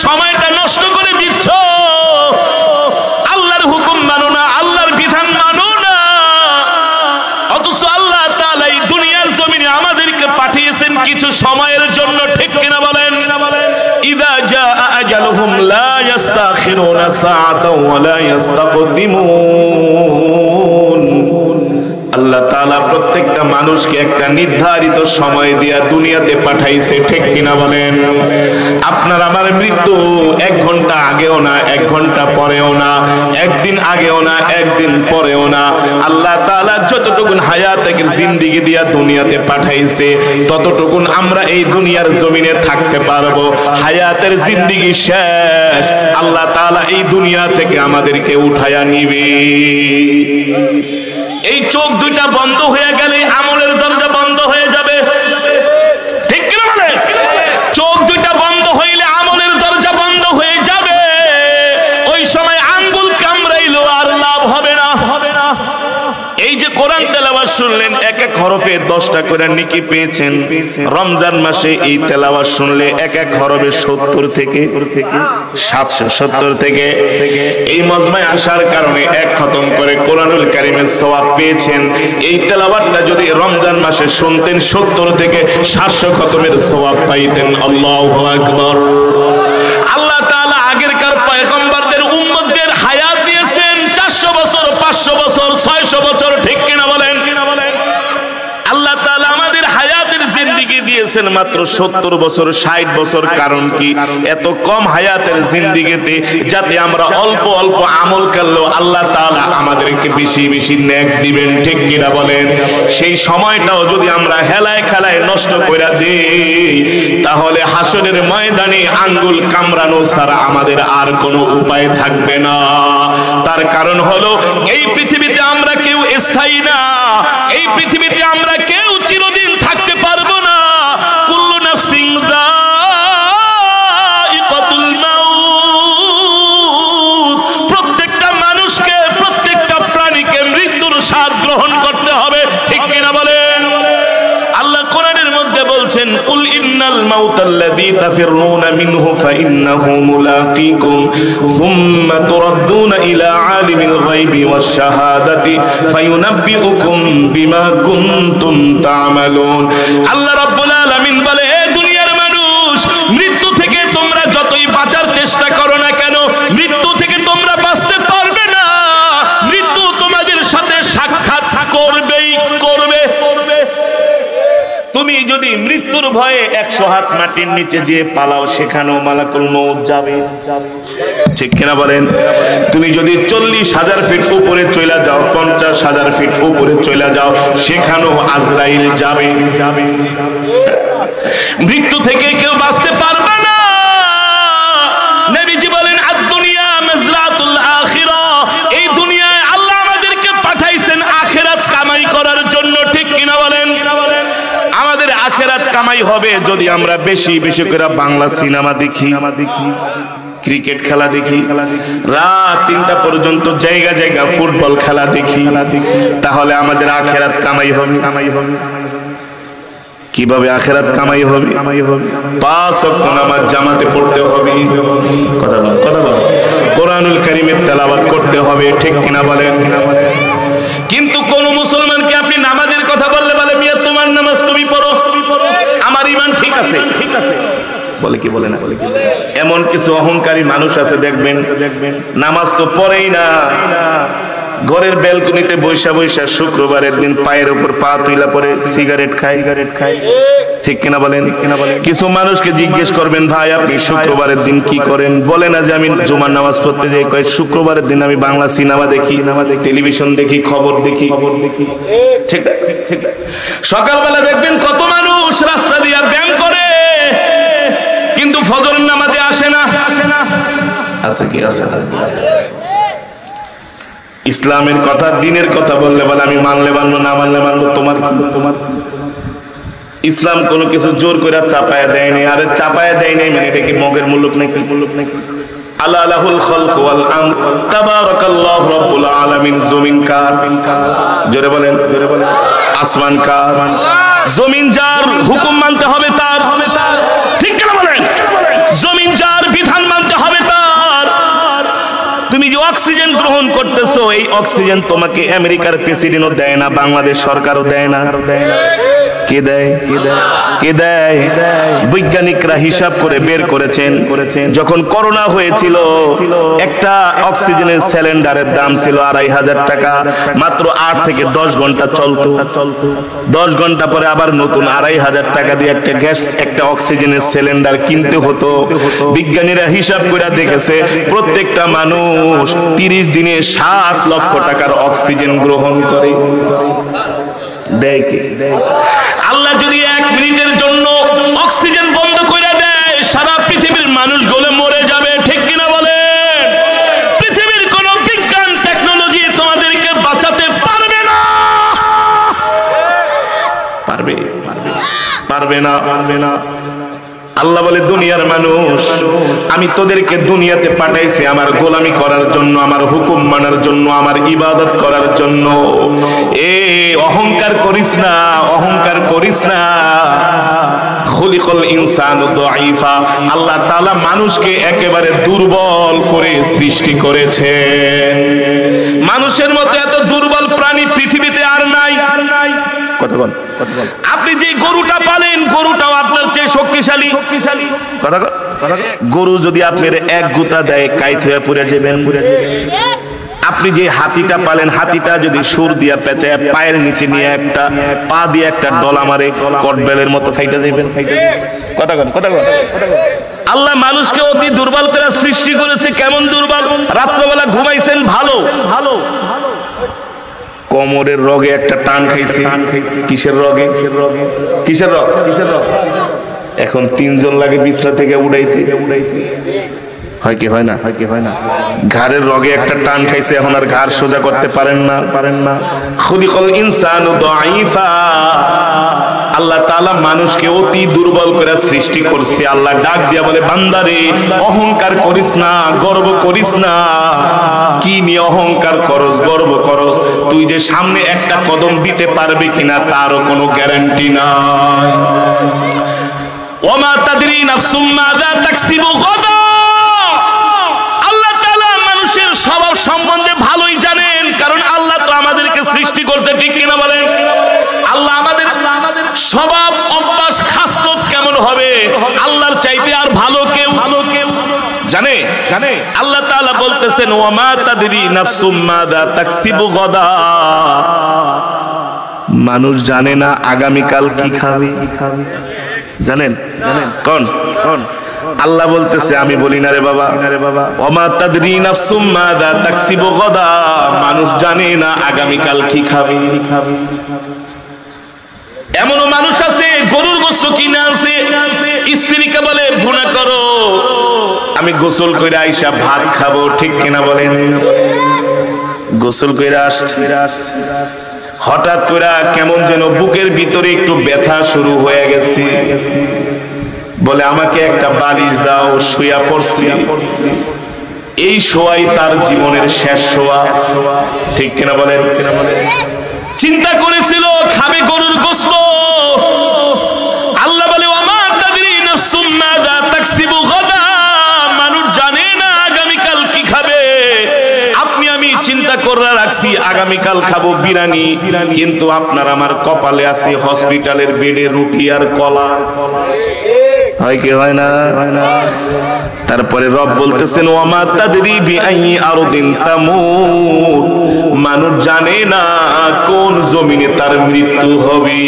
সময়টা নষ্ট করে দিচ্ছ। আল্লাহর হুকুম মানো না, আল্লাহর বিধান মানো না, অথচ আল্লাহ তাআলা এই দুনিয়ার জমিনে আমাদেরকে পাঠিয়েছেন কিছু সময়ের জন্য, ঠিক কিনা বলেন? ইযা জাআ আজালুহুম লা ইস্তাখিরুনা সাআতাও ওয়া লা ইস্তাকদিমুন। আল্লাহ তাআলা প্রত্যেকটা মানুষকে একটা নির্ধারিত সময় দিয়া দুনিয়াতে পাঠাইছে, ঠিক কিনা বলেন? আপনার আমার মৃত্যু 1 ঘন্টা আগেও না, 1 ঘন্টা পরেও না, একদিন আগেও না, একদিন পরেও না। আল্লাহ তাআলা যতটুকুন হায়াতের জিন্দেগি দিয়া দুনিয়াতে পাঠাইছে ততটুকুন আমরা এই দুনিয়ার জমিনে থাকতে পারবো। হায়াতের জিন্দেগি শেষ, আল্লাহ তাআলা এই দুনিয়া থেকে আমাদেরকে উঠায়া নিবে। এই চোখ দুইটা বন্ধ হয়ে গেলে আমলের দরজা বন্ধ হয়ে যাবে, ঠিক কিনা বলেন? চোখ দুইটা বন্ধ হইলে আমলের দরজা বন্ধ হয়ে যাবে। ওই সময় আঙ্গুল কামড়াইলেও আর লাভ হবে না। এই যে কোরআন তেলাওয়াত শুনলেন, এক এক হরফে 10টা করে নেকি পেয়েছেন। রমজান মাসে এই তেলাওয়াত শুনলে এক এক হরফে 70 থেকে 770 থেকে এই মজমায় আসার কারণে এক খতম করে কোরআনুল কারীমের সওয়াব পেয়েছেন। এই তেলাওয়াতটা যদি রমজান মাসে শুনতেন 70 থেকে 700 খতমের সওয়াব পাইতেন। আল্লাহু আকবার। আল্লাহ তাআলা আগেরকার পয়গম্বরদের উম্মতদের হায়াত দিয়েছেন 400 বছর, 500 বছর, 600 বছর, ঠিক কিনা বলেন? আল্লাহ তাআলা আমাদের হায়াতের জিন্দেগি দিয়েছেন মাত্র 70 বছর, 60 বছর। কারণ কি? এত কম হায়াতের জিন্দেগিতে যাতে আমরা অল্প অল্প আমল করলেও আল্লাহ তাআলা আমাদেরকে বেশি বেশি নেক দিবেন, ঠিক কিনা বলেন? সেই সময়টাও যদি আমরা হেলায় খেলায় নষ্ট করে দেই তাহলে হাসরের ময়দানে আঙ্গুল কামড়ানো ছাড়া আমাদের আর কোনো উপায় থাকবে না। তার কারণ হলো এই পৃথিবীতে আমরা কেউ স্থায়ী না, এই পৃথিবীতে আমরা কেউ চিরদিন থাকতে পারবো না। কুল্লু নাফসিন যায়িকাতুল মাউত। প্রত্যেকটা মানুষকে, প্রত্যেকটা প্রাণীকে মৃত্যুর স্বাদ গ্রহণ করতে হবে, ঠিক কিনা বলেন? আল্লাহ কোরআনের মধ্যে বলছেন, কুল ইন্নাল মাউতাল্লাযী তাফিরুনা মিনহু ফাইন্নাহু মুলাকীকুম সুম্মা তুরাদ্দুনা ইলা আলিমিল গায়বি ওয়াশ শাহাদাতি ফায়ুনাব্বিউকুম বিমা কুনতুম তা'মালুন। আল্লাহ রাব্বুল আলামিন বলে, হে দুনিয়ার মানুষ, মৃত্যু থেকে তোমরা যতই বাঁচার চেষ্টা করো না কেন, মৃত্যু থেকে তোমরা বাঁচতে পারবে না। মৃত্যু তোমাদের সাথে সাক্ষাৎ করবেই করবে। তুমি যদি মৃত্যুর ভয়ে 100 হাত মাটির নিচে যেয়ে পালাও, সেখানেও মালাকুল মউত যাবে, ঠিক কিনা বলেন? তুমি যদি 40,000 ফিট উপরে চলে যাও, 50,000 ফিট উপরে চলে যাও, সেখানেও আজরাইল যাবে। মৃত্যু থেকে কেউ বাঁচতে পারবে না। নবীজি বলেন, আদ-দুনিয়া মাজরাতুল আখিরাহ। এই দুনিয়ায় আল্লাহ আমাদেরকে পাঠাইছেন আখিরাত কামাই করার জন্য, ঠিক কিনা বলেন? আমাদের আখিরাত কামাই হবে যদি আমরা বেশি বেশি করে বাংলা সিনেমা দেখি, ক্রিকেট খেলা দেখি, রাত 3টা পর্যন্ত জায়গা জায়গা ফুটবল খেলা দেখি, তাহলে আমাদের আখিরাত কামাই হবে। কিভাবে আখিরাত কামাই হবে? 5 ওয়াক্ত নামাজ জামাতে পড়তে হবে, কথা বল, কোরআনুল কারীমের তেলাওয়াত করতে হবে, ঠিক কিনা বলেন? কিন্তু কোন মুসলমানকে আপনি নামাজের কথা বললে বলে, মিয়া তোমার নামাজ তুমি পড়ো, আমার ঈমান ঠিক আছে, ঠিক আছে বলে কি বলে না? এমন কিছু অহংকারী মানুষ আছে, দেখবেন নামাজ তো পড়েই না, ঘরের ব্যালকনিতে বৈশা বৈশা শুক্রবারের দিন পায়ের উপর পা তুইলা পরে সিগারেট খায়, ঠিক কিনা বলেন? কিছু মানুষকে জিজ্ঞেস করবেন, ভাই আপনি শুক্রবারের দিন কি করেন? বলে না যে আমি জুমার নামাজ পড়তে যাই, কয় শুক্রবারের দিন আমি বাংলা সিনেমা দেখি, টেলিভিশন দেখি, খবর দেখি, ঠিক। সকালবেলা দেখবেন কত মানুষ রাস্তা দিয়ে ব্যায়াম করে, কিন্তু ফজরের নামাজে আসে না। আছে কি? আছে। ইসলামের কথা, দিনের কথা বললে বলে আমি মানলে মানবো, না মানলে মানবো, তোমার। ইসলাম কোনো কিছু জোর করে চাপায়া দেয় নাই। আরে চাপায়া দেয় নাই মানে এটা কি মগের মুলুক নাকি? আল্লাহ লাহুল খালক ওয়াল আমর, তাবারাকাল্লাহু রাব্বুল আলামিন। জমিন কার? জোরে বলেন। আসমান কার? জমিন যার, হুকুম মানতে হবে তার, ঠিক কিনা বলেন? জমিন যার, বিধান অক্সিজেন গ্রহণ করতেছো, এই অক্সিজেন তোমাকে আমেরিকার প্রেসিডেন্টও দেয় না, বাংলাদেশ সরকারও দেয় না। কে দেয়? কে দেয়? বৈজ্ঞানিকরা হিসাব করে বের করেছেন, যখন করোনা হয়েছিল একটা অক্সিজেনের সিলিন্ডারের দাম ছিল 2500 টাকা, মাত্র 8 থেকে 10 ঘন্টা চলতো। 10 ঘন্টা পরে আবার নতুন 2500 টাকা দিয়ে একটা অক্সিজেনের সিলিন্ডার কিনতে হতো। বিজ্ঞানীরা হিসাব করে দেখেছে প্রত্যেকটা মানুষ 30 দিনে 7 লক্ষ টাকার অক্সিজেন গ্রহণ করে। দেয় কে? আল্লাহ যদি 1 মিনিটের জন্য অক্সিজেন বন্ধ করে দেয়, সারা পৃথিবীর মানুষগুলো মরে যাবে। ঠিক কিনা বলে? পৃথিবীর কোন বিজ্ঞান টেকনোলজি তোমাদেরকে বাঁচাতে পারবে না। পারবে না। আল্লাহ বলে, দুনিয়ার মানুষ, আমি তোদেরকে দুনিয়াতে পাঠাইছি আমার গোলামি করার জন্য, আমার হুকুম মানার জন্য, আমার ইবাদত করার জন্য। অহংকার করিস না। খুলিকাল ইনসানু দাঈফা, আল্লাহ তাআলা মানুষকে একেবারে দুর্বল করে সৃষ্টি করেছেন। মানুষের মতো এত দুর্বল প্রাণী পৃথিবীতে আর নাই। কতক্ষণ? আপনি যে গরুটা পালেন, গরুটাও আপনার চেয়ে শক্তিশালী। গরু যদি আপনার 1 গুতা দেয়, কাইত হয়ে পড়ে যাবেন। আপনি যে হাতিটা পালেন, হাতিটা যদি সুর দিয়া পেঁচায় পায়ের নিচে নিয়ে একটা পা দিয়ে একটা ডলা মারে, কটবেলের মতো ফাইটা যাবেন। আল্লাহ মানুষকে অতি দুর্বল করে সৃষ্টি করেছে। কেমন দুর্বল? রাত্রবেলা ঘুমাইছেন ভালো, কোমরের রগে একটা টান খাইছে। কিসের রগে? কিসের রগ? এখন 3 জন লাগে বিছনা থেকে উড়াইতে। হয় কি হয় না? ঘাড়ের রগে একটা টান খাইছে, এখন আর ঘাড় সোজা করতে পারেন না। খুলিকাল ইনসানু দাঈফা, আল্লাহ তাআলা মানুষকে অতি দুর্বল করে সৃষ্টি করছে। আল্লাহ ডাক দিয়া বলে, বান্দারে অহংকার করিস না, গর্ব করিস না। কি নিয়ে অহংকার করস, গর্ব করস? তুই যে সামনে একটা কদম দিতে পারবে কিনা তারও কোনো গ্যারান্টি নাই। ওমা তাদরি নাফসুম মাযা তাকসিবু গাদা, আল্লাহ তাআলা মানুষের স্বভাব সম্বন্ধে ভালোই জানেন, কারণ আল্লাহ তো আমাদেরকে সৃষ্টি করছে। ঠিক কিনা বলেন? আল্লাহ আমাদের স্বভাব, অভ্যাস, খাসলত কেমন হবে আল্লাহর চাইতে আর ভালো কেউ জানে? আল্লাহ তাআলা বলতেছেন, ওমা তাদরি নাফসুম মাযা তাকসিবু গাদা, মানুষ জানে না আগামীকাল কি খাবে। জানেন? কোন? আল্লাহ বলতেছে, আমি বলি না রে বাবা। ওমা তাদরি নাফসুম মাযা তাকসিবু গাদা, মানুষ জানে না আগামীকাল কি খাবে। এমনও মানুষ আছে গরুর গোশত কিনে আছে, স্ত্রীকে বলে ভুনা করো, আমি গোসল করে আইসা ভাত খাবো। ঠিক কিনা বলেন? গোসল করে আসছে, হঠাৎ করে কেমন যেন বুকের ভিতরে একটু ব্যথা শুরু হয়ে গেছে। বলে, আমাকে একটা বালিশ দাও, শুয়া পড়ছি। এই শোয়াই তার জীবনের শেষ শোয়া। ঠিক কিনা বলেন? চিন্তা করেছিল খাবে গরুর গোশত। আল্লাহ বলে, ওমা তাদরি নাফসুম মাযা তাকসিবু গাদা, মানুষ জানে না আগামীকাল কি খাবে। আমি চিন্তা করে রাখছি আগামীকাল খাবো বিরিয়ানি, কিন্তু আপনার আমার কপালে আছে হসপিটালের বেডে রুটি আর কলা। হয় কি হয় না? তারপরে রব বলতেছেন, ওমা তাদরি বিআই আরদিন তামুত, মানুষ জানে না কোন জমিনে তার মৃত্যু হবে।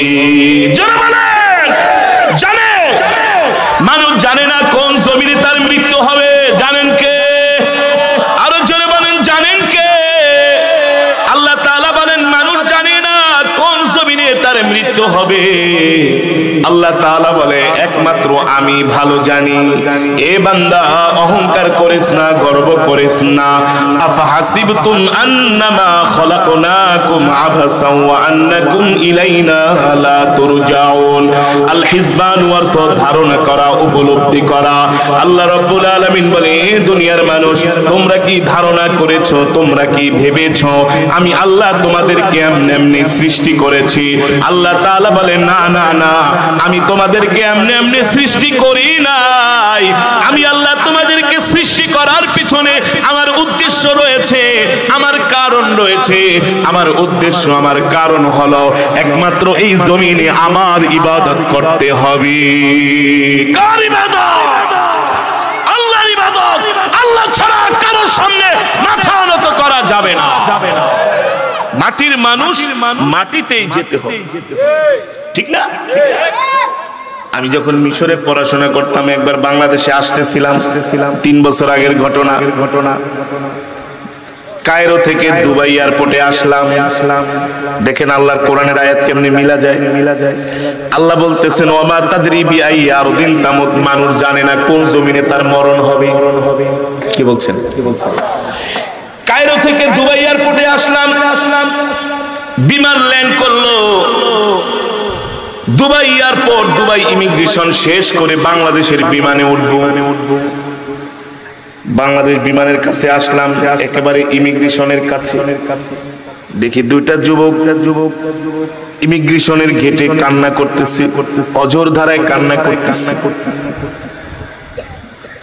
মানুষ জানে না কোন জমিনে তার মৃত্যু হবে। জানেন কে? আরো জোরে বলেন, জানেন কে? আল্লাহ তাআলা বলেন, মানুষ জানে না কোন জমিনে তার মৃত্যু হবে। আল্লাহ তাআলা বলে, একমাত্র আমি ভালো জানি। এ বান্দা, অহংকার করিস না, গর্ব করিস না। আফাহাসিবতুম আন্নামা খলাকনাকুম আবাসাও ওয়া আন্নাকুম ইলাইনা লা তুরজাউন। আল হিসবান অর্থ ধারণা করা, উপলব্ধি করা। আল্লাহ রাব্বুল আলামিন বলে, এ দুনিয়ার মানুষ, তোমরা কি ধারণা করেছো, তোমরা কি ভেবেছো আমি আল্লাহ তোমাদেরকে এমনি সৃষ্টি করেছি? আল্লাহ তাআলা বলে, না না না, আমি তোমাদেরকে এমনি সৃষ্টি করি নাই। আমি আল্লাহ তোমাদেরকে সৃষ্টি করার পিছনে আমার উদ্দেশ্য রয়েছে। আমার কারণ রয়েছে, আমার উদ্দেশ্য, আমার কারণ হলো একমাত্র এই জমিনে আমার ইবাদত করতে হবে। কার ইবাদত? আল্লাহর ইবাদত। আল্লাহ ছাড়া কারোর সামনে মাথা নত করা যাবে না। মাটির মানুষ মাটিতেই যেতে হবে, ঠিক না? আমি যখন মিশরে পড়াশোনা করতাম, একবার বাংলাদেশে আসতেছিলাম 3 বছর আগের ঘটনা। কায়রো থেকে দুবাই এয়ারপোর্টে আসলাম। দেখেন আল্লাহর কোরআনের আয়াত কেমনে মিলা যায়। আল্লাহ বলতেছেন ওমা তাদরি বিআই আরদিন তামুত, মানুষ জানে না কোন জমিনে তার মরণ হবে। কি বলছেন? কায়রো থেকে দুবাই এয়ারপোর্টে আসলাম, বিমান ল্যান্ড করলো দুবাই এয়ারপোর্ট। দুবাই ইমিগ্রেশন শেষ করে বাংলাদেশের বিমানে উঠবো। বাংলাদেশ বিমানের কাছে আসলাম, একেবারে ইমিগ্রেশনের কাছে। দেখি 2টা যুবক ইমিগ্রেশনের গেটে কান্না করতেছে, অঝোর ধারায় কান্না করতেছে।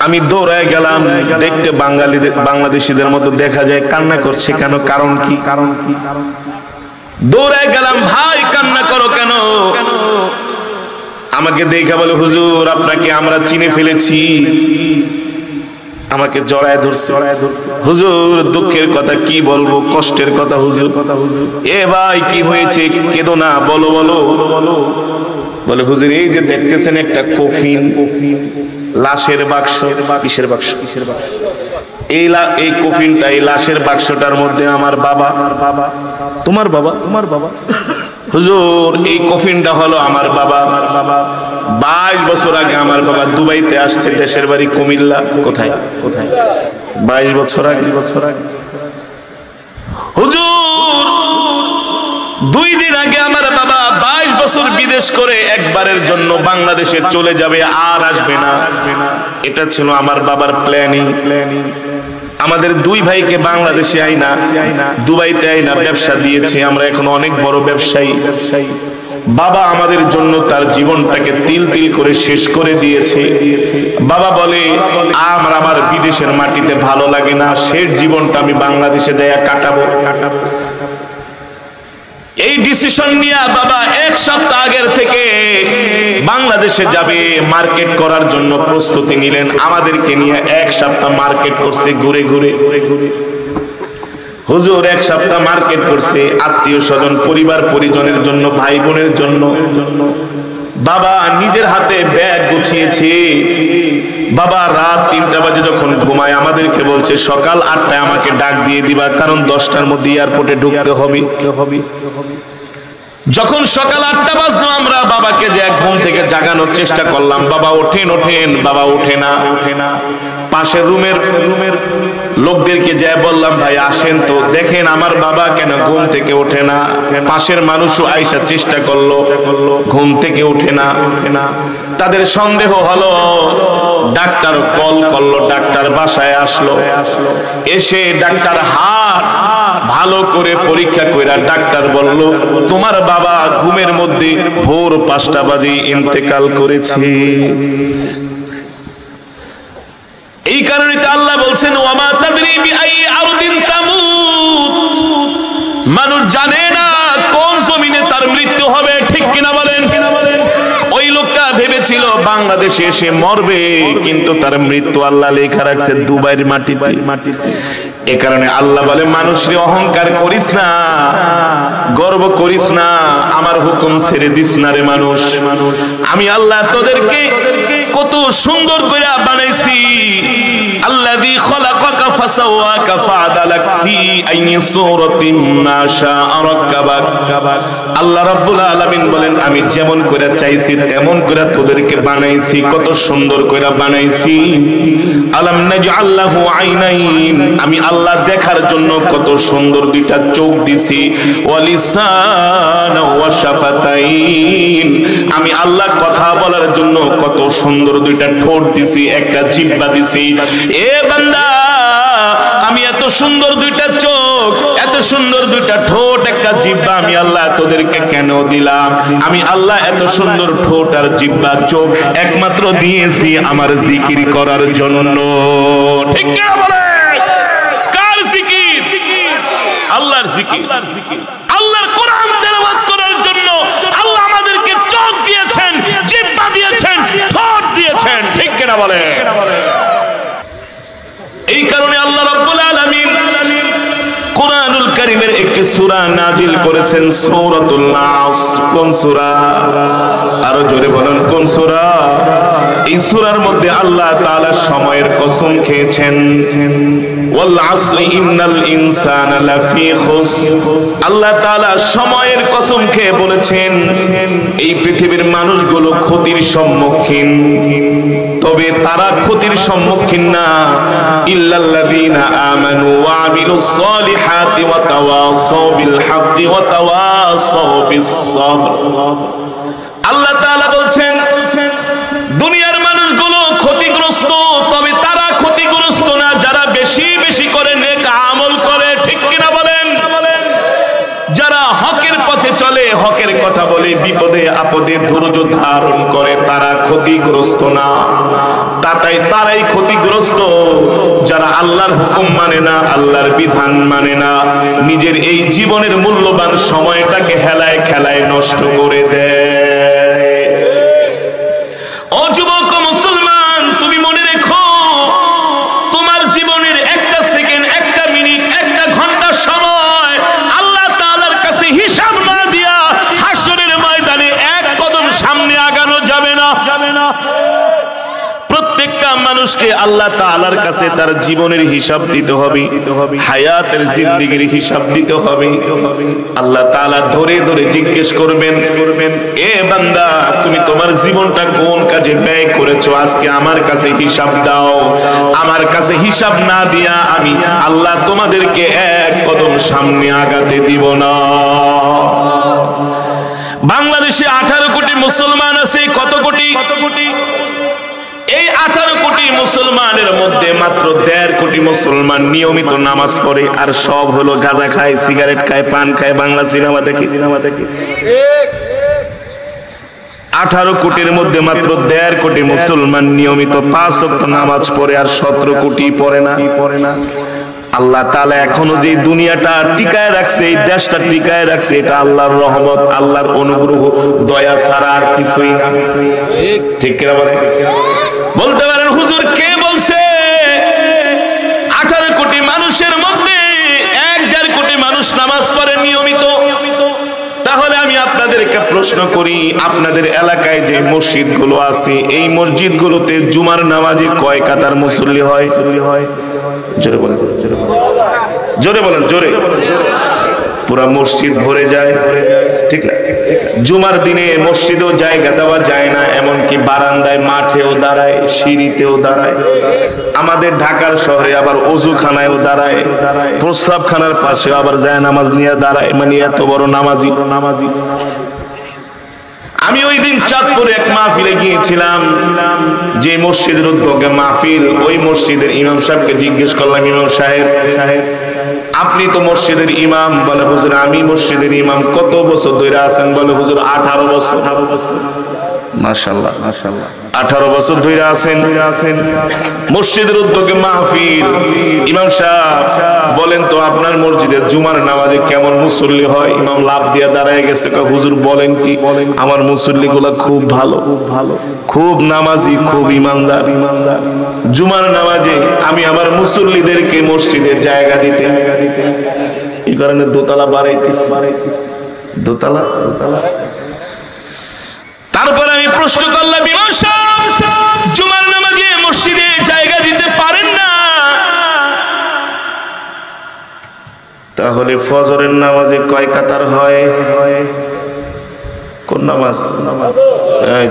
আমি দৌড়ায় গেলাম, দেখতে বাংলাদেশিদের মতো দেখা যায়, কান্না করছে কেন, কারণ কি? দৌড়ায় গেলাম, ভাই কান্না করো কেন? আমাকে দেখা বলে হুজুর আপনাকে আমরা চিনে ফেলেছি। আমাকে জড়ায় ধরছে, হুজুর দুঃখের কথা কি বলবো, কষ্টের কথা হুজুর। এ ভাই কি হয়েছে, কেঁদো না, বলো বলো। বলে হুজুর এই যে দেখতেছেন একটা কফিন, লাশের বাক্স। কিসের বাক্স? এই কফিনটা, এই লাশের বাক্সটার মধ্যে আমার বাবা। তোমার বাবা? হুজুর এই কফিনটা হলো আমার বাবা। 22 বছর আগে আমার বাবা দুবাইতে আসছে, দেশের বাড়ি কুমিল্লা। কোথায়? 22 বছর আগে। হুজুর 2 দিন আগে আমার বাবা 22 বছর বিদেশ করে একবারের জন্য বাংলাদেশে চলে যাবে, আর আসবে না। এটা ছিল আমার বাবার প্ল্যানিং। আমাদের 2 ভাইকে বাংলাদেশে আইনা, দুবাইতে আইনা ব্যবসা দিয়েছে। আমরা এখন অনেক বড় ব্যবসায়ী। বাবা আমাদের জন্য তার জীবনটাকে তিল তিল করে শেষ করে দিয়েছে। বাবা বলে আমার বিদেশের মাটিতে ভালো লাগে না, শেষ জীবনটা আমি বাংলাদেশে যাইয়া কাটাবো। এই ডিসিশন নিয়ে বাবা 1 সপ্তাহ আগের থেকে বাংলাদেশে যাবে, মার্কেট করার জন্য প্রস্তুতি নিলেন। আমাদেরকে নিয়ে 1 সপ্তাহ মার্কেট করছে, ঘুরে ঘুরে। হুজুর 1 সপ্তাহ মার্কেট করছে, আত্মীয় স্বজন, পরিবার পরিজনের জন্য, ভাই বোনের জন্য। বাবা নিজের হাতে ব্যাগ গুছিয়েছে। বাবা রাত 3টা বাজে যখন ঘুমায়, আমাদেরকে বলছে সকাল 8টায় আমাকে ডাক দিয়ে দিবা, কারণ 10টার মধ্যে এয়ারপোর্টে ঢুকতে হবে। যখন সকাল 8টা বাজলো, আমরা বাবাকে যে ঘুম থেকে জাগানোর চেষ্টা করলাম, বাবা ওঠেন। বাবা ওঠে না। পাশের রুমের লোকদেরকে যা বললাম ভাই আসেন তো দেখেন আমার বাবা কেন ঘুম থেকে ওঠে না। পাশের মানুষও আইসা চেষ্টা করলো, ঘুম থেকে ওঠে না। তাদের সন্দেহ হলো, ডাক্তার কল করলো, ডাক্তার বাসায় আসলো। এসে ডাক্তার হাত ভালো করে পরীক্ষা কইরা ডাক্তার বলল তোমার বাবা ঘুমের মধ্যে ভোর 5টা বাজে ইন্তেকাল করেছে। এই কারণে তো আল্লাহ বলছেন ওয়ামা তাদরি বিআই আরদিন তামুত, মানুষ জানে না কোন জমিনে তার মৃত্যু হবে, ঠিক কিনা বলেন? ওই লোকটা ভেবেছিল বাংলাদেশে এসে মরবে, কিন্তু তার মৃত্যু আল্লাহ লেখা রাখছে দুবাইয়ের মাটিতে। এ কারণে আল্লাহ বলে মানুষের অহংকার করিস না, গর্ব করিস না, আমার হুকুম ছেড়ে দিস না রে মানুষ। আমি আল্লাহ তোদেরকে কত সুন্দর করে বানাইছি। আল্লাযী খালাকাকা ফাসাওয়াকা ফাআদালাক ফি আইনি সূরাতিন মা শাআ রাক্কাবাক। আল্লাহ রাব্বুল আলামিন বলেন আমি যেমন করে চাইছি তেমন করে তোদেরকে বানাইছি, কত সুন্দর করে বানাইছি। আলাম নাজআল লাহু আইনাইন, আমি আল্লাহ দেখার জন্য কত সুন্দর দুইটা চোখ দিছি। ওয়া লিসানা ওয়া শাফাতাইন, আমি আল্লাহ কথা বলার জন্য কত সুন্দর দুইটা ঠোঁট দিছি, একটা জিহ্বা দিছি। এ বান্দা আমি এত সুন্দর দুইটা চোখ, এত সুন্দর দুইটা ঠোঁট, একটা জিহ্বা আমি আল্লাহ তোদেরকে কেন দিলাম? আমি আল্লাহ এত সুন্দর ঠোঁট আর জিহ্বা চোখ একমাত্র দিয়েছি আমার জিকির করার জন্য। ঠিক কি বলে? কার জিকির? আল্লাহর জিকির, আল্লাহর কোরআন তেলাওয়াত করার জন্য আল্লাহ আমাদেরকে চোখ দিয়েছেন, জিহ্বা দিয়েছেন, ঠোঁট দিয়েছেন। ঠিক কিনা বলে? এই কারণে আল্লাহ রাব্বুল আলামিন কোরআনুল কারীমের একটি সূরা নাজিল করেছেন, সূরাতুল আসর। কোন সূরা? আরো জোরে বলেন, কোন সূরা? এই সূরার মধ্যে আল্লাহ তাআলা সময়ের কসম খেয়েছেন, ওয়াল আসরি ইন্নাল ইনসানা লাফি খুসর। আল্লাহ তাআলা সময়ের কসম খেয়ে বলেছেন এই পৃথিবীর মানুষগুলো ক্ষতির সম্মুখীন, তবে তারা ক্ষতির সম্মুখীন না ইল্লাল্লাযীনা আমানু ওয়া আমিলুস সালিহাতি ওয়া তাওয়াসাউ বিল হাক্কি ওয়া তাওয়াসাউ বিস সাবর। আল্লাহ তাআলা বলছেন দুনিয়ার মানুষগুলো ক্ষতিগ্রস্ত, তবে তারা ক্ষতিগ্রস্ত না যারা বেশি বেশি করে নেক আমল করে। ঠিক কিনা বলেন? যারা হকের পথে চলে, হকের কথা বলে, বিপদে আপদে ধৈর্য ধারণ করে, তারা ক্ষতিগ্রস্ত না। তারাই ক্ষতিগ্রস্ত যারা আল্লাহর হুকুম মানে না, আল্লাহর বিধান মানে না, নিজের এই জীবনের মূল্যবান সময়টাকে হেলায় খেলায় নষ্ট করে দেয়। ও যুবক মুসলমান, তুমি মনে রেখো, তোমার জীবনের একটা সেকেন্ড, একটা মিনিট, একটা ঘন্টা সময় আল্লাহ তাআলার কাছে হিসাব না দিয়া হাসরের ময়দানে এক কদম সামনে আগানো যাবে না। প্রত্যেকটা মানুষকে আল্লাহ তাআলার কাছে তার জীবনের হিসাব দিতে হবে, হায়াতের জিন্দেগির হিসাব দিতে হবে। আল্লাহ তাআলা ধরে ধরে জিজ্ঞেস করবেন, এ বান্দা, তুমি তোমার জীবনটা কোন কাজে ব্যয় করেছো? আজকে আমার কাছে হিসাব দাও। আমার কাছে হিসাব না দিয়া আমি আল্লাহ তোমাদেরকে এক কদম সামনে আগাতে দিব না। বাংলাদেশে 18 কোটি মুসলমান আছে। কত কোটি? এই 18 কোটি মুসলমানের মধ্যে মাত্র 1.5 কোটি মুসলমান নিয়মিত নামাজ পড়ে, আর সব হলো গাঁজা খায়, সিগারেট খায়, পান খায়, বাংলা সিনেমা দেখে। 18 কোটির মধ্যে মাত্র 1.5 কোটি মুসলমান নিয়মিত 5 ওয়াক্ত নামাজ পড়ে, আর 17 কোটি পড়ে না। আল্লাহ তাআলা এখনো যে দুনিয়াটা টিকায় রাখছে, এই দেশটা টিকায় রাখছে, এটা আল্লাহর রহমত, আল্লাহর অনুগ্রহ, দয়া ছাড়া আর কিছুই না। ঠিক কিনা বলে? বলতে পারেন হুজুর কে বলছে 18 কোটি মানুষের মধ্যে 1.5 কোটি মানুষ নামাজ পড়ে নিয়মিত? তাহলে আমি আপনাদেরকে প্রশ্ন করি, আপনাদের এলাকায় যে মসজিদগুলো আছে, এই মসজিদগুলোতে জুমার নামাজে কয় কাতার মুসল্লি হয়? জোরে বলেন, জোরে বলেন, জোরে। পুরা মসজিদ ভরে যায়, ঠিক না? জুমার দিনে মসজিদেও জায়গা দেওয়া যায় না, এমনকি বারান্দায়, মাঠেও দাঁড়ায়, সিঁড়িতেও দাঁড়ায়। আমাদের ঢাকার শহরে আবার অজুখানায়ও দাঁড়ায়, প্রস্রাবখানার পাশে আবার যায় নামাজ নিয়ে দাঁড়ায়। মানে এত বড় নামাজি। আমি ওই দিন চাঁদপুরে এক মাহফিলে গিয়েছিলাম, যে মসজিদের উদ্যোগে মাহফিল, ওই মসজিদের ইমাম সাহেবকে জিজ্ঞেস করলাম, ইমাম সাহেব, আপনি তো মসজিদের ইমাম। বলে হুজুর আমি মসজিদের ইমাম। কত বছর ধরে আছেন? বলে হুজুর 18 বছর। মাশাআল্লাহ, মাশাআল্লাহ, 18 বছর ধরে আছেন। মসজিদের উদ্যোগে মাহফিল। ইমাম সাহেব বলেন তো আপনার মসজিদে জুমার নামাজে কেমন মুসল্লি হয়? ইমাম লাভ দিয়ে দাঁড়ায় গেছে, হুজুর বলেন কি? আমার মুসল্লিগুলো খুব ভালো, খুব নামাজি, খুব ইমানদার। জুমার নামাজে আমি আমার মুসল্লিদেরকে মসজিদে জায়গা দিতে, এই কারণে দোতলা বাড়াইতেছি, দোতলা। তারপর আমি প্রশ্ন করলাম, ইমাম সাহেব জুমার নামাজে মসজিদে জায়গা দিতে পারেন না, তাহলে ফজরের নামাজে কয় কাতার হয়? কোন নামাজ?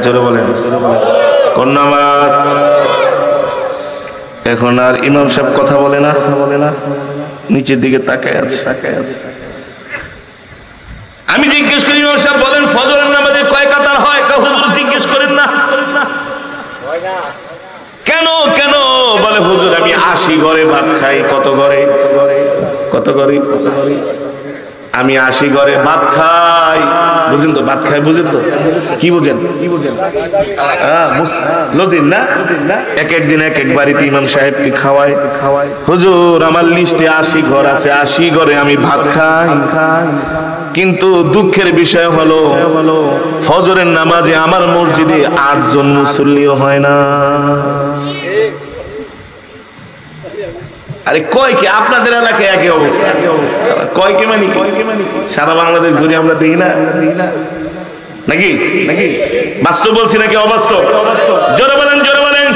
জোরে বলেন, কোন নামাজ? এখন আর ইমাম সাহেব কথা বলে না, নিচের দিকে তাকায় আছে। আমি জিজ্ঞেস করি, ইমাম সাহেব বলেন ফজরের নামাজে কয় কাতার হয়? হুজুর জিজ্ঞেস করেন না। কেন কেন? বলে হুজুর আমি 80 ঘরে ভাত খাই। কত ঘরে? কত ঘরে? আমি আসি ঘরে ভাত খাই, বুঝেন তো? ভাত খাই বুঝেন তো? কি বুঝেন? লজিন না? এক এক দিন এক এক বাড়িতে ইমাম সাহেবকে খাওয়ায়। হুজুর আমার লিস্টে 80 ঘর আছে, 80 ঘরে আমি ভাত খাই। কিন্তু দুঃখের বিষয় হলো ফজরের নামাজে আমার মসজিদে 8 জন মুসল্লিও হয় না। আরে কয় কি আপনাদের এলাকায় একই অবস্থা? কয় কি মানি সারা বাংলাদেশ ঘুরে আমরা দেখি না নাকি? বাস্তব বলছি নাকি অবাস্তব? জোরে বলেন, জোরে বলেন।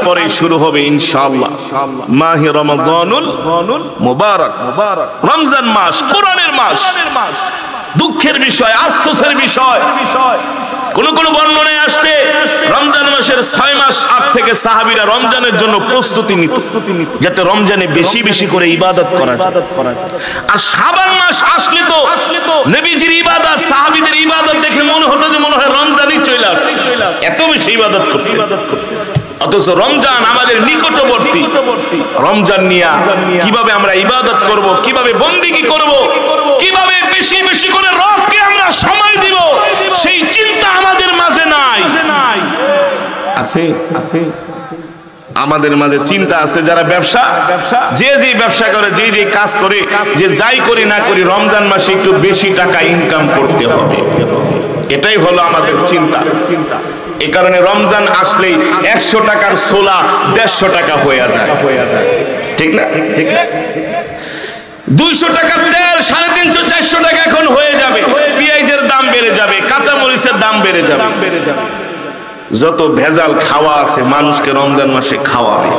পরে শুরু হবে ইনশাআল্লাহ মাহে রমাদানুল মুবারক, রমজান মাস, কোরআনের মাস। দুঃখের বিষয়, আফসোসের বিষয়, কোন কোন বর্ণনায় আসছে রমজান মাসের 6 মাস আগ থেকে সাহাবীরা রমজানের জন্য প্রস্তুতি নিত, যাতে রমজানে বেশি বেশি করে ইবাদত করা যায়। আর শাবান মাস আসলে তো নবীজির ইবাদত, সাহাবীদের ইবাদত দেখে মনে হতো যে মনে হয় রমজানই চলে আসছে, এত বেশি ইবাদত করতে। অথচ রমজান আমাদের নিকটবর্তী। রমজান নিয়ে কিভাবে আমরা ইবাদত করব, কিভাবে বন্দেগী করব, কিভাবে বেশি বেশি করে রবকে আমরা সময় দিব, সেই চিন্তা আমাদের মাঝে নাই। আছে আমাদের মাঝে চিন্তা আছে। যারা ব্যবসা, যে ব্যবসা করে, যে কাজ করে, যে যাই করি না করি, রমজান মাসে একটু বেশি টাকা ইনকাম করতে হবে, এটাই হলো আমাদের চিন্তা। এই কারণে রমজান আসলেই 100 টাকার ছোলা 150 টাকা হয়ে যায়, ঠিক না? 200 টাকার তেল 350-400 টাকা এখন হয়ে যাবে। পেঁয়াজের দাম বেড়ে যাবে, কাঁচা মরিচের দাম বেড়ে যাবে। যত ভেজাল খাওয়া আছে মানুষকে রমজান মাসে খাওয়াবে,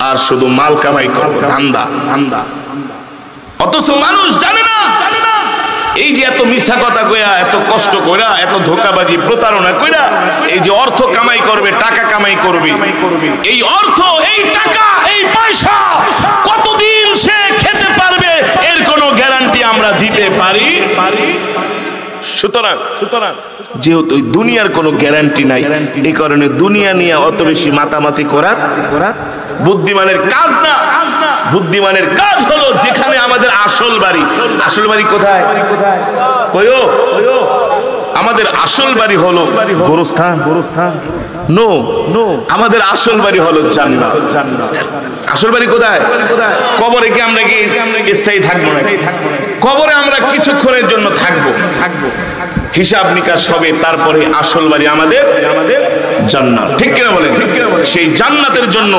আর শুধু মাল কামাই করবে, ধান্দা। অথচ মানুষ জানে না এই যে এত মিথ্যা কথা কইরা, এত কষ্ট কইরা, এত ধোঁকাবাজি প্রতারণা কইরা এই যে অর্থ কামাই করবে, টাকা কামাই করবে, এই অর্থ, এই টাকা, এই পয়সা কতদিন সে খেতে পারবে এর কোনো গ্যারান্টি আমরা দিতে পারি? সুতরাং যেহেতু দুনিয়ার কোনো গ্যারান্টি নাই, এই কারণে দুনিয়া নিয়ে অত বেশি মাতামাতি করার বুদ্ধিমানের কাজ না। বুদ্ধিমানের কাজ হলো যেখানে আমাদের আসল বাড়ি। আসল বাড়ি কোথায়? কইও আমাদের আসল বাড়ি হলো গোরস্থান। নো, আমাদের আসল বাড়ি হলো জান্নাত। আসল বাড়ি কোথায়? কবরে কি আমরা কি স্থায়ী থাকবো না? কবরে আমরা কিছুক্ষণের জন্য থাকবো, হিসাব নিকাশ হবে, তারপরে আসল বাড়ি আমাদের জান্নাত। ঠিক কিনা বলেন? সেই জান্নাতের জন্য,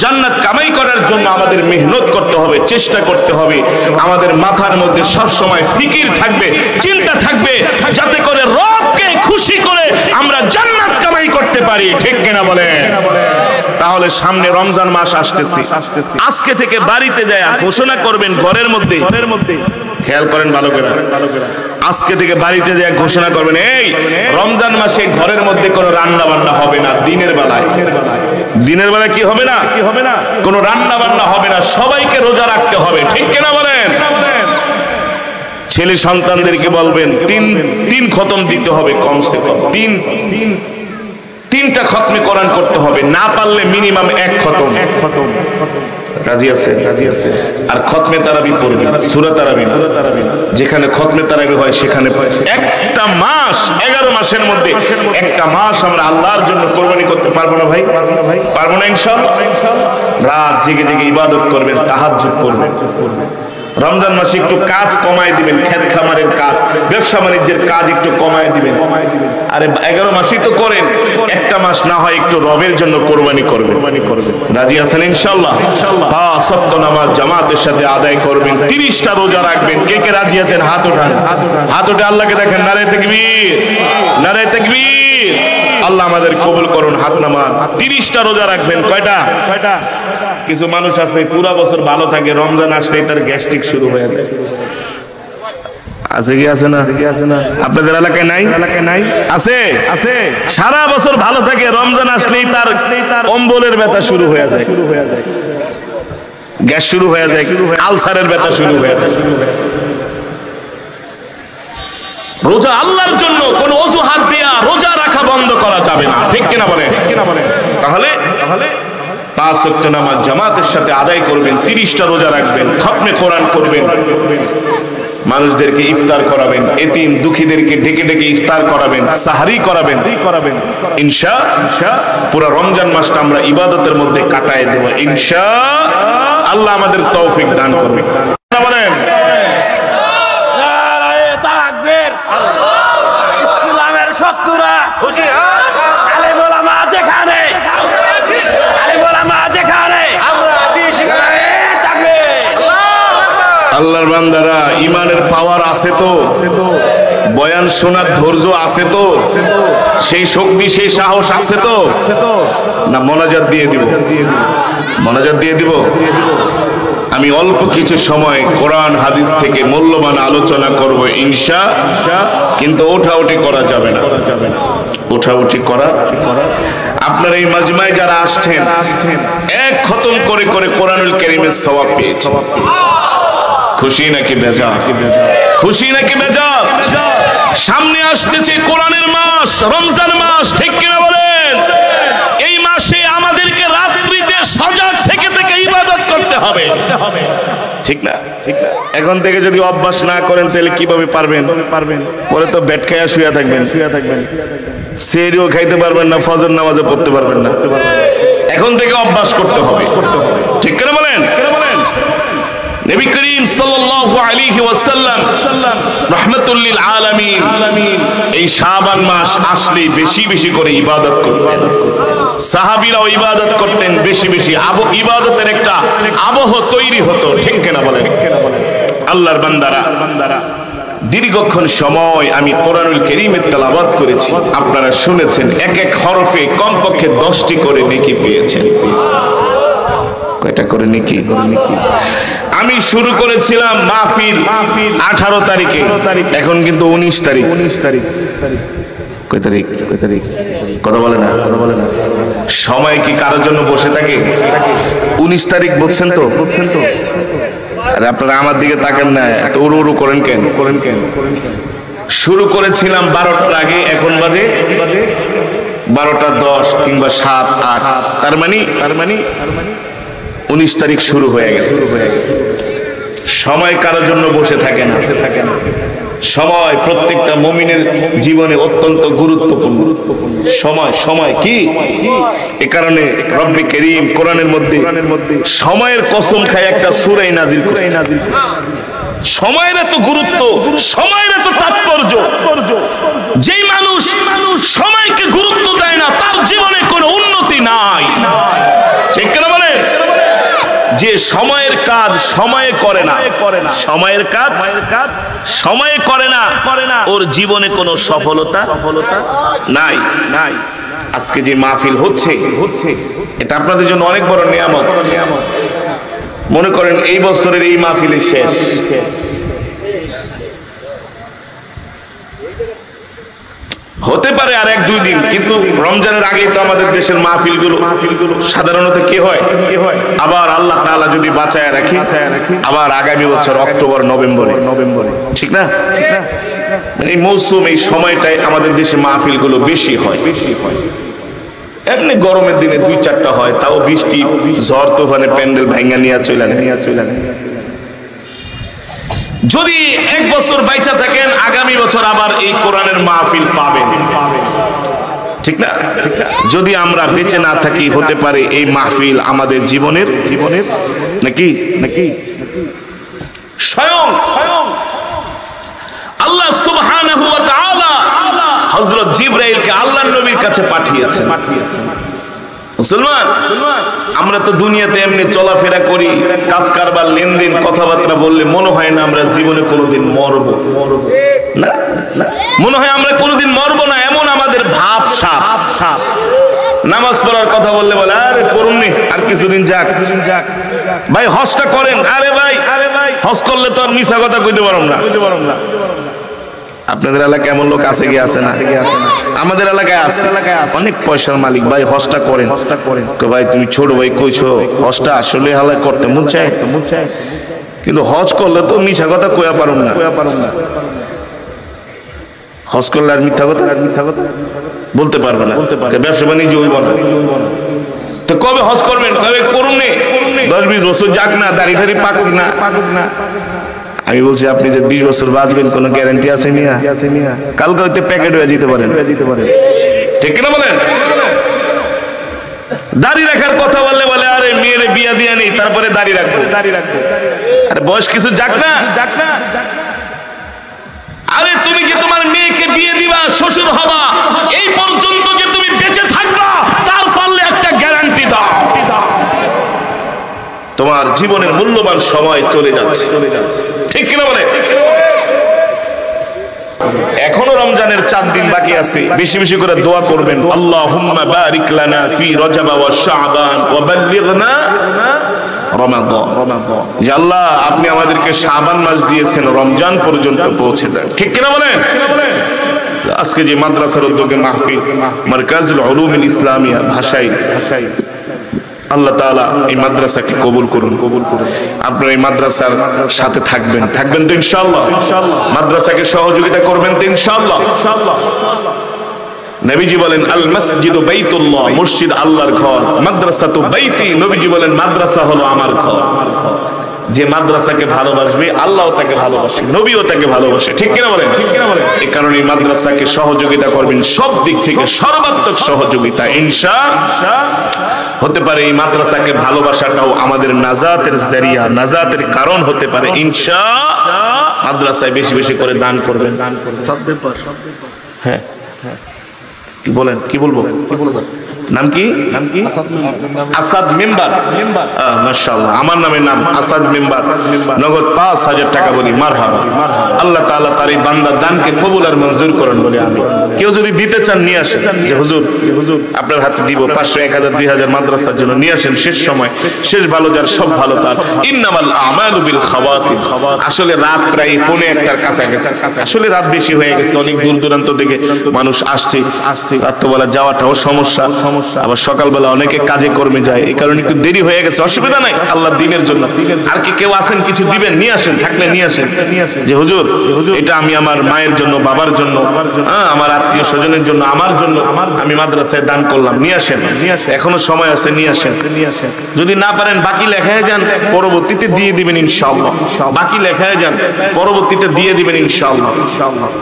জান্নাত কামাই করার জন্য আমাদের মেহনত করতে হবে, চেষ্টা করতে হবে। আমাদের মাথার মধ্যে সব সময় ফিকির থাকবে, চিন্তা থাকবে, যাতে করে রবকে খুশি করে আমরা জান্নাত কামাই করতে পারি। ঠিক কিনা বলেন? তাহলে সামনে রমজান মাস আসতেছে, আজকে থেকে বাড়িতে যায় ঘোষণা করবেন ঘরের মধ্যে, খেয়াল করেন ভালো করে, আজকে থেকে বাড়িতে যায় ঘোষণা করবেন, এই রমজান মাসে ঘরের মধ্যে কোনো রান্না বান্না হবে না। দিনের বেলায় কি হবে না? কোনো রান্না বান্না হবে না, সবাইকে রোজা রাখতে হবে। ঠিক কিনা বলেন? ছেলে সন্তানদেরকে বলবেন তিন খতম দিতে হবে, কমসে কম তিনটা খতমে কোরআন করতে হবে, না পারলে মিনিমাম 1 খতম। রাজি আছে? আর খতমে তারাবি পড়বে, সূরা তারাবি না। যেখানে খতমে তারাবি হয় সেখানে একটা মাস, 11 মাসের মধ্যে একটা মাস আমরা আল্লাহর জন্য কোরবানি করতে পারবো না ভাই? পারবো না ইনশাআল্লাহ। রাত জেগে জেগে ইবাদত করবেন, তাহাজ্জুদ করবেন। রমজান মাসে একটু কাজ কমায় দিবেন, ক্ষেত খামারের কাজ, ব্যবসা বাণিজ্যের কাজ একটু কমায় দিবেন। আরে 11 মাসই তো করেন, একটা মাস না হয় একটু রবের জন্য কোরবানি করবেন। রাজি আছেন ইনশাআল্লাহ? হ্যাঁ, সত্য নামাজ জামাতের সাথে আদায় করবেন, 30টা রোজা রাখবেন। কে কে রাজি আছেন? হাত ওঠান, হাত উঠে আল্লাহকে দেখেন। নারে তাকবীর, নারে তাকবীর। আল্লাহ আমাদের কবুল করুন। হাত নামান। 30টা রোজা রাখবেন। কয়টা? কিছু মানুষ আছে পুরা বছর ভালো থাকে, রমজান আসলেই তার গ্যাস্ট্রিক শুরু হয়ে যায়। আছে কি আছে না? আপনাদের এলাকায় নাই? আছে। সারা বছর ভালো থাকে, রমজান আসলেই তার অম্বলের ব্যথা শুরু হয়ে যায়, গ্যাস শুরু হয়ে যায়, আলসারের ব্যথা শুরু হয়ে যায়। রোজা আল্লাহর জন্য, কোন অজুহাত দেয়া রোজা রাখা বন্ধ করা যাবে না। ঠিক কিনা বলে? তাহলে 5 ওয়াক্ত নামাজ জামাতের সাথে আদায় করবেন, 30টা রোজা রাখবেন, খতমে কোরআন করবেন, মানুষদেরকে ইফতার করাবেন, এতিম দুঃখীদেরকে ডেকে ডেকে ইফতার করাবেন, সাহারি করাবেন। ইনশাআল্লাহ পুরো রমজান মাসটা আমরা ইবাদতের মধ্যে কাটায় দেব ইনশাআল্লাহ। আল্লাহ আমাদের তৌফিক দান করবে। বলেন নারায়ে তাকবীর। ইসলামের শত্রুরা খুশি আলেম ওলামা যেখানে, আলেম ওলামা যেখানে, আমরা আছি সেখানে তাকবীর। আল্লাহর বান্দারা, ইমানের পাওয়ার আছে তো, বয়ান শোনার ধৈর্য আছে তো, সেই শক্তি সেই সাহস আছে তো, না মোনাজাত দিয়ে দিব? মোনাজাত দিয়ে দিব। আমি অল্প কিছু সময় কোরআন হাদিস থেকে মূল্যবান আলোচনা করব ইনশাআল্লাহ, কিন্তু ওঠাউঠি করা যাবে না, ওঠাউঠি করা। আপনারা এই মাজমায় যারা আসছেন, এক খতম করে করে কোরআনুল কারীমের সওয়াব পেয়েছেন। খুশি নাকি বেজার? খুশি নাকি বেজার? সামনে আসতেছে কোরআনের মাস, রমজান মাস, ঠিক কিনা বলেন? এই মাসে আমাদেরকে রাত্রিতে সজাগ থেকে থেকে ইবাদত করতে হবে, ঠিক না? এখন থেকে যদি অভ্যাস না করেন তাহলে কিভাবে পারবেন? পরে তো বেড খাইয়া শুয়ে থাকবেন, সেহরিও খাইতে পারবেন না, ফজর নামাজও পড়তে পারবেন না। এখন থেকে অভ্যাস করতে হবে, ঠিক কিনা বলেন? নবী করিম সাল্লাল্লাহু আলাইহি ওয়াসাল্লাম রাহমাতুল লিল আলামিন এই শাবান মাস আসলে বেশি বেশি করে ইবাদত করতেন, সাহাবীরাও ইবাদত করতেন বেশি বেশি, ইবাদতের একটা আবহ তৈরি হতো, ঠিক কিনা বলেন? আল্লাহর বান্দারা, দীর্ঘক্ষণ সময় আমি কোরআনুল কারীমের তেলাওয়াত করেছি, আপনারা শুনেছেন, এক এক হরফে কমপক্ষে 10টি করে নেকি পেয়েছেন। কয়টা করে নেকি? আমি শুরু করেছিলাম মাহফিল 18 তারিখে, এখন কিন্তু 19 তারিখ। কয় তারিখ? কথা বলে না। সময় কি কারোর জন্য বসে থাকে? 19 তারিখ বলছেন তো? আরে আপনারা আমার দিকে তাকান না, এত উড়ু উড়ু করেন কেন? শুরু করেছিলাম 12টার আগে, এখন বাজে 12টা 10 কিংবা 7, 8, তার মানে 19 তারিখ শুরু হয়ে গেছে। সময় কারোর জন্য বসে থাকে না। সময় প্রত্যেকটা মুমিনের জীবনে অত্যন্ত গুরুত্বপূর্ণ। সময় কি? এ কারণে রব্বে কারীম কোরআনের মধ্যে সময়ের কসম খায় একটা সূরা নাযিল করেছে। সময়ের এত গুরুত্ব, সময়ের এত তাৎপর্য, যেই মানুষ সময়কে গুরুত্ব দেয় না তার জীবনে কোনো উন্নতি নাই, ঠিক কিনা বলেন? যে সময়ের কাজ সময়ে করে না, সময়ের কাজ সময়ে করে না, ওর জীবনে কোনো সফলতা নাই। আজকে যে মাহফিল হচ্ছে এটা আপনাদের জন্য অনেক বড় নিয়ামত। মনে করেন এই বছরের এই মাহফিলের শেষ, হতে পারে আর 1-2 দিন, কিন্তু রমজানের আগেই তো আমাদের দেশের মাহফিলগুলো সাধারণত কি হয়, আবার আল্লাহ তাআলা যদি বাঁচায় রাখি আবার আগামী বছর অক্টোবর নভেম্বরে, ঠিক না? এই মৌসুম, এই সময়টায় আমাদের দেশে মাহফিলগুলো বেশি হয়। এমনি গরমের দিনে 2-4টা হয়, তাও বৃষ্টি ঝড় তুফানে প্যান্ডেল ভাঙা নিয়ে চলে যায়। যদি 1 বছর বাইচা থাকেন, আগামী বছর আবার এই কোরআনের মাহফিল পাবেন, ঠিক না? যদি আমরা বেঁচে না থাকি, হতে পারে এই মাহফিল আমাদের জীবনের নাকি স্বয়ং আল্লাহ সুবহানাহু ওয়া তাআলা হযরত জিবরাইলকে আল্লাহর নবীর কাছে পাঠিয়েছেন। মুসলমান, আমরা তো দুনিয়াতে এমনি চলাফেরা করি, কাজ কারবার, লেনদেন, কথাবার্তা বললে মনে হয় না আমরা জীবনে কোনোদিন মরবো না, মনে হয় আমরা কোনোদিন মরবো না, এমন আমাদের ভাব সাপ। নামাজ পড়ার কথা বললে বলে আরে করুন নি, আর কিছুদিন যাক। ভাই হজটা করেন, আরে ভাই হজ করলে তো আর মিছা কথা কইতে পারব না। আপনাদের এলাকায় এমন লোক আছে কি আছে না? আমাদের এলাকায় আছে, অনেক পয়সার মালিক। ভাই হজটা করেন, ভাই তুমি ছোট ভাই কইছো হজটা আসলে হালা করতে মন চায়, কিন্তু হজ করলে তো মিছা কথা কইয়া পারুম না। হজ করলে আর মিথ্যা কথা বলতে পারবে না, ব্যবসা বাণিজ্য হইব না। তো কবে হজ করবেন? কবে করুন নে, 10-20 বছর যাক না, দাড়ি ঠাড়ি পাকুক না। আমি বলছি আপনি যে 20 বছর বাঁচবেন কোনো গ্যারান্টি আছে মিয়া? কালকে হয়তো প্যাকেট হয়ে যেতে পারেন, ঠিক কিনা বলেন? দাড়ি রাখার কথা বললে বলে আরে মেয়ের বিয়া দিয়া নেই তারপরে দাড়ি রাখবো। আরে বয়স কিছু যাক না। আরে তুমি যে তোমার মেয়েকে বিয়ে দিবা, শ্বশুর হবা, এই পর্যন্ত যে তুমি বেঁচে থাকবা তার পারলে একটা গ্যারান্টি দাও। তোমার জীবনের মূল্যবান সময় চলে যাচ্ছে, ঠিক কিনা বলে? এখনো রমজানের 4 দিন বাকি আছে, বেশি বেশি করে দোয়া করবেন। আল্লাহুম্মা বারিক লানা ফি রজব ওয়া শাবান ওয়া বাল্লিগনা রমাদান। যে আল্লাহ আপনি আমাদেরকে শাবান মাস দিয়েছেন, রমজান পর্যন্ত পৌঁছে দেন, ঠিক কিনা বলেন? আজকে যে মাদ্রাসার উদ্যোগে মাহফিল, মারকাজুল উলুমিল ইসলামিয়া ভাষাই, আল্লাহ তাআলা এই মাদ্রাসাকে কবুল করুন। আপনারা এই মাদ্রাসার সাথে থাকবেন তো ইনশাআল্লাহ? মাদ্রাসাকে সহযোগিতা করবেন তো ইনশাআল্লাহ? নবীজি বলেন আল মসজিদু বাইতুল্লাহ, মসজিদ আল্লাহর ঘর, মাদ্রাসাতু বাইতি, নবীজি বলেন মাদ্রাসা হলো আমার ঘর। যে মাদ্রাসাকে ভালোবাসবে আল্লাহও তাকে ভালোবাসে, নবীও তাকে ভালোবাসে, ঠিক কিনা বলেন? এই কারণে এই মাদ্রাসাকে সহযোগিতা করবেন, সব দিক থেকে সর্বাত্মক সহযোগিতা ইনশাআল্লাহ হতে পারে। এই মাদ্রাসাকে ভালোবাসাটাও আমাদের নাজাতের জারিয়া, নাজাতের কারণ হতে পারে ইনশাআল্লাহ। মাদ্রাসায় বেশি বেশি করে দান করবেন। হ্যাঁ, কি বলেন? কি বলবো? নাম কি? আসাদ মেম্বার। মাশাআল্লাহ, আমার নামের নাম আসাদ মেম্বার। নগদ 5000 টাকা বলি মারহাবা। আল্লাহ তাআলা তার এই বান্দার দানকে কবুল আর মঞ্জুর করেন বলে আমি। কেউ যদি দিতে চান নিয়ে আসেন, যে হুজুর আপনার হাতে দিব 500, 1000, 2000 মাদ্রাসার জন্য নিয়ে আসেন। শেষ সময়, শেষ ভালো যার সব ভালো তার। ইন্নামাল আমালু বিল খাওয়াতিম। আসলে রাত প্রায় 1:45টার কাছাকাছি, আসলে রাত বেশি হয়ে গেছে, অনেক দূর দূরান্ত থেকে মানুষ আসছে। রাত্রবেলা যাওয়াটাও সমস্যা, আবার সকালবেলা অনেকে কাজে কর্মে যায়, এই কারণে একটু দেরি হয়ে গেছে। অসুবিধা নাই, আল্লাহর দ্বীনের জন্য। আর কি কেউ আছেন কিছু দিবেন? নিয়ে আসেন, থাকলে নিয়ে আসেন। যে হুজুর এটা আমি আমার মায়ের জন্য, বাবার জন্য, আমার আত্মীয় স্বজনের জন্য, আমার জন্য আমি মাদ্রাসায় দান করলাম, নিয়ে আসেন। এখনো সময় আছে, নিয়ে আসেন। যদি না পারেন বাকি লেখায় যান, পরবর্তীতে দিয়ে দিবেন ইনশাআল্লাহ। বাকি লেখায় যান, পরবর্তীতে দিয়ে দিবেন ইনশাআল্লাহ।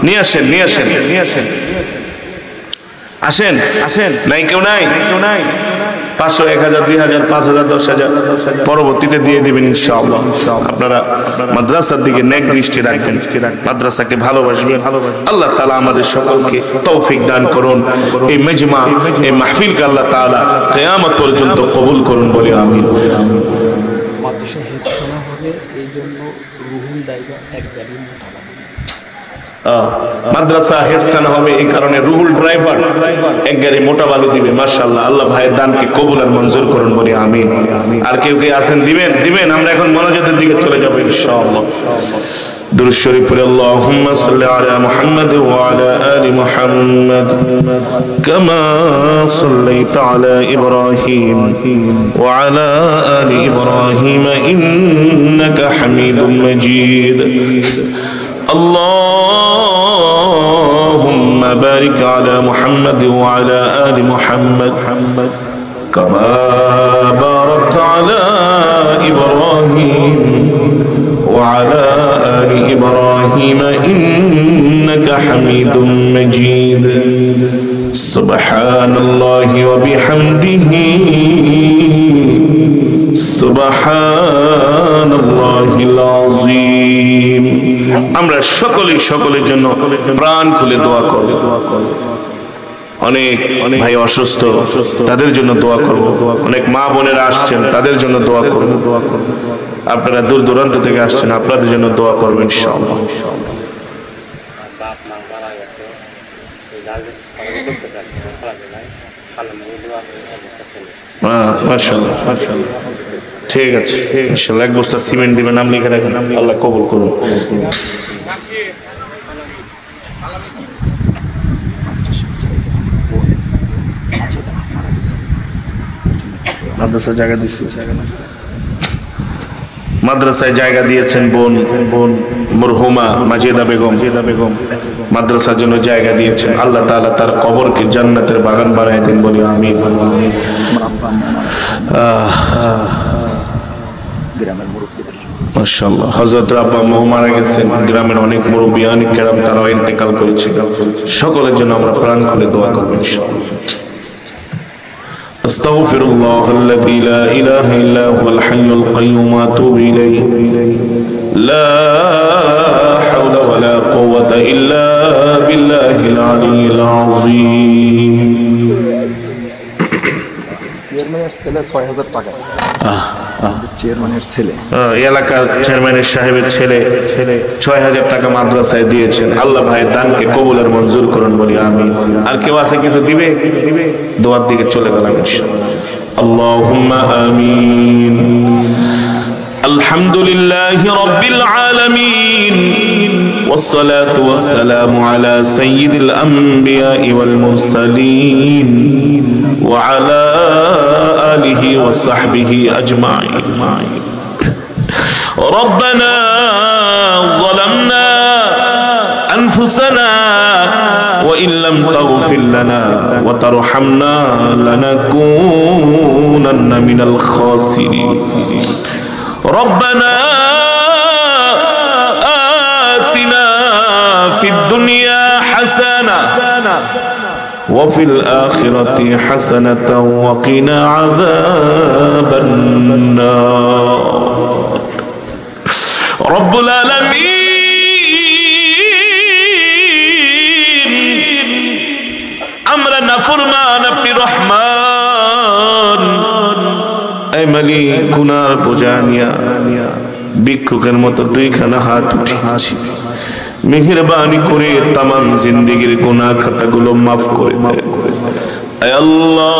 নিয়ে আসেন, নিয়ে আসেন, নিয়ে আসেন। আসেন, আসেন। নাই কেউ নাই? 500, 1000, 2000, 5000, 10000 পরবর্তীতে দিয়ে দিবেন ইনশাআল্লাহ। আপনারা মাদ্রাসার দিকে নেক দৃষ্টি রাখবেন, মাদ্রাসাকে ভালোবাসবেন। আল্লাহ তাআলা আমাদের সকলকে তৌফিক দান করুন। এই মেজমা, এই মাহফিলকে আল্লাহ তাআলা কিয়ামত পর্যন্ত কবুল করুন বলে আমিন। মাদ্রাসা হেফজখানা হবে, এই জন্য রুহুল দায়িত্ব এক গাড়ি মাদ্রাসা হেফজখানা হবে, এই কারণে রুহুল ড্রাইভার এক গাড়ি মোটা বালু দিবে। মাশাআল্লাহ, আল্লাহ ভাইয়ের দানকে কবুল আর মঞ্জুর করুন বলি আমিন। আর কেউ কে আছেন দিবেন। আমরা এখন মনোজাতের দিকে চলে যাব ইনশাআল্লাহ। দুরূদ শরীফ পড়ে আল্লাহুম্মা সাল্লি আলা মুহাম্মাদ ওয়া আলা আলি মুহাম্মাদ কামা সাল্লাইতা আলা ইব্রাহিম ওয়া আলা আলি ইব্রাহিম ইন্নাকা হামিদুম মাজিদ। اللهم بارك على محمد وعلى آل محمد كما باركت على إبراهيم وعلى آل إبراهيم إنك حميد مجيد. سبحان الله وبحمده سبحان الله العظيم. আমরা সকলের জন্য প্রাণ খুলে দোয়া করব। অনেক ভাই অসুস্থ, তাদের জন্য দোয়া করব। অনেক মা বোনেরা আসছেন, তাদের জন্য দোয়া করব। আপনারা দূর দূরান্ত থেকে আসছেন, আপনাদের জন্য দোয়া করবেন ইনশাআল্লাহ। মাশাআল্লাহ, মাশাআল্লাহ, ঠিক আছে ইনশাআল্লাহ। 1 বস্তা সিমেন্ট দিবেন, নাম লিখে রাখেন, আল্লাহ কবুল করুন। মাদ্রাসায় জায়গা দিচ্ছি, মাদ্রাসায় জায়গা দিয়েছেন বোন মরহুমা মাজেদা বেগম, মাদ্রাসার জন্য জায়গা দিয়েছেন। আল্লাহ তাআলা তার কবরকে জান্নাতের বাগান বানায় দেন বলি আমিন। গ্রামের মুরব্বীদের মাশাআল্লাহ। হযরত আব্বা আম্মা মারা গেছেন, গ্রামের অনেক মুরব্বিয়ান কেরাম তারাও ইন্তেকাল করেছে। সকলের জন্য আমরা প্রাণ খুলে দোয়া করব ইনশাআল্লাহ। আস্তাগফিরুল্লাহ আল্লাযী লা ইলাহা ইল্লা হুয়াল হাইয়ুল কাইয়্যুম ওয়া আতুবু ইলাইহি লা হাওলা ওয়ালা কুওয়াতা ইল্লা বিল্লাহিল আলিয়্যিল আযীম। চেয়ারম্যানের ছেলে ৬০০০ টাকা দিয়েছে। চেয়ারম্যানের ছেলে, এলাকার চেয়ারম্যানের সাহেবের ছেলে ৬০০০ টাকা মাদ্রাসায় দিয়েছেন। আল্লাহ ভাইয়ের দানকে কবুল আর মঞ্জুর করুন বলি আমিন। আর কেউ আছে কিছু দিবে? দোয়ার দিকে চলে গেলাম ইনশাআল্লাহ। আল্লাহুম্মা আমিন। আলহামদুলিল্লাহি রাব্বিল আলামিন والصلاة والسلام على سيد الأنبياء والمرسلين وعلى آله وصحبه أجمعين. ربنا ظلمنا أنفسنا وإن لم تغفر لنا وترحمنا لنكونن من الخاسرين. ربنا آتنا في الدنيا حسنة وفي الآخرة حسنة وقنا عذاب النار. رب العالمين আমরা নাফরমান, আপনি রহমান। এই মালিক গুনার বোঝা নিয়া ভিক্ষুকের মতো দুইখানা হাত উঠিয়েছি, মেহেরবানি করে তামাম জিন্দেগির গুনাহ খাতাগুলো মাফ করে দেন। আয় আল্লাহ,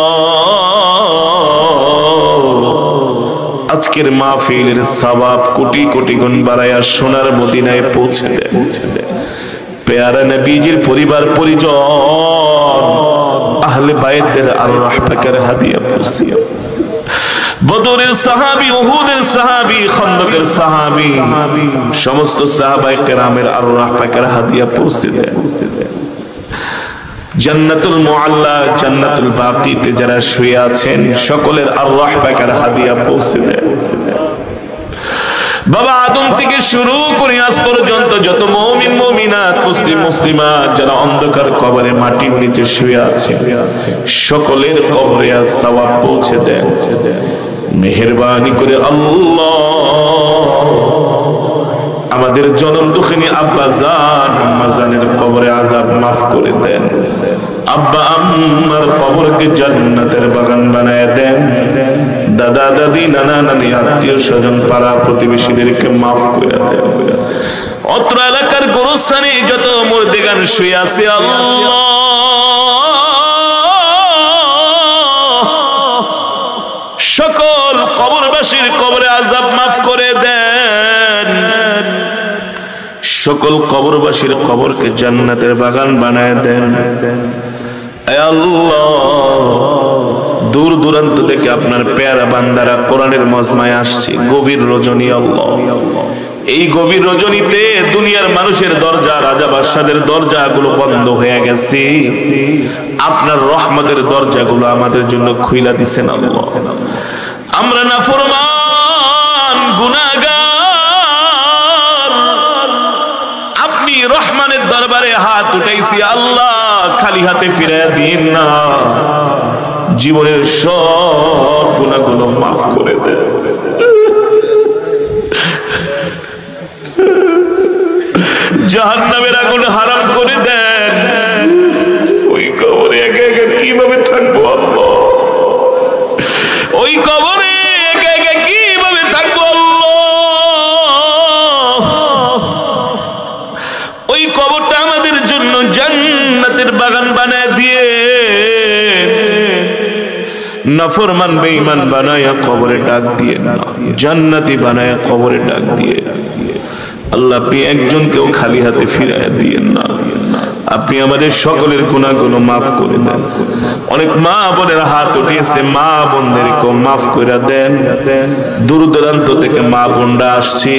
আজকের মাহফিলের সওয়াব কোটি কোটি গুণ বাড়ায়া সোনার মদিনায় পৌঁছে দেন। পেয়ারা নবীজির পরিবার পরিজন আহলে বাইতের আল্লাহ পাকের হাদিয়া পৌঁছে বদরের সাহাবী, উহুদের সাহাবী, খন্দকের সাহাবী, সমস্ত সাহাবায়ে কেরামের আল্লাহ পাকের হাদিয়া পৌঁছে দেন। জান্নাতুল মুআল্লা, জান্নাতুল বাকিতে যারা শুয়ে আছেন সকলের আল্লাহ পাকের হাদিয়া পৌঁছে দেন। বাবা আদম থেকে শুরু করে আজ পর্যন্ত যত মুমিন মুমিনাত, মুসলিম মুসলিমাত যারা অন্ধকার কবরে মাটির নিচে শুয়ে আছে সকলের কবরে আজ সওয়াব পৌঁছে দেন। মেহেরবানি করে আল্লাহ আমাদের জনম দুঃখিনী আব্বা জান আম্মা জানের কবরে আযাব মাফ করে দেন। আব্বা আম্মার কবরকে জান্নাতের বাগান বানায় দেন। দাদা দাদি, নানা নানি, আত্মীয় স্বজন, পাড়া প্রতিবেশীদেরকে মাফ করে দেন। অত্র এলাকার গোরস্থানে যত মুর্দেগান শুয়ে আছে আল্লাহ সকল কবরবাসীর কবরে আযাব মাফ করে দেন। সকল কবরবাসীর কবরকে জান্নাতের বাগান বানায় দেন। হে আল্লাহ, দূর দূরান্ত থেকে আপনার পেয়ারা বান্দারা কোরআনের মজমায় আসছে গভীর রজনী। আল্লাহ, এই গভীর রজনীতে দুনিয়ার মানুষের দরজা, রাজা বাদশাদের দরজাগুলো বন্ধ হয়ে গেছে, আপনার রহমতের দরজাগুলো আমাদের জন্য খুইলা দিছেন। আল্লাহ, আমরা নাফরমান গুনাহগার, আপনি রহমানের দরবারে হাত উঠাইছি আল্লাহ, খালি হাতে ফিরাইয়া দিন না, জীবনের সব গুনাহগুলো মাফ করে দেন। জাহান্নামের আগুন হারাম করে দেন। ওই কবরে একা একা কিভাবে থাকবো আল্লাহ, ওই কবরে একা একা কিভাবে থাকবো আল্লাহ, ওই কবরটা আমাদের জন্য জান্নাতের বাগান বানায় দিয়ে নাফরমান বেঈমান বানায়া কবরে ডাক দিয়ে না, জান্নাতি বানায়া কবরে ডাক দিয়ে। আল্লাহ, আপনি একজনকেও খালি হাতে ফিরাইয়া দিয়েন না, আপনি আপনি আমাদের সকলের গুনাহগুলো মাফ করে দেন। অনেক মা বোনের হাত উঠিয়েছে, মা বোনদেরকে মাফ করে দেন। দূর দূরান্ত থেকে মা বোনরা আসছি,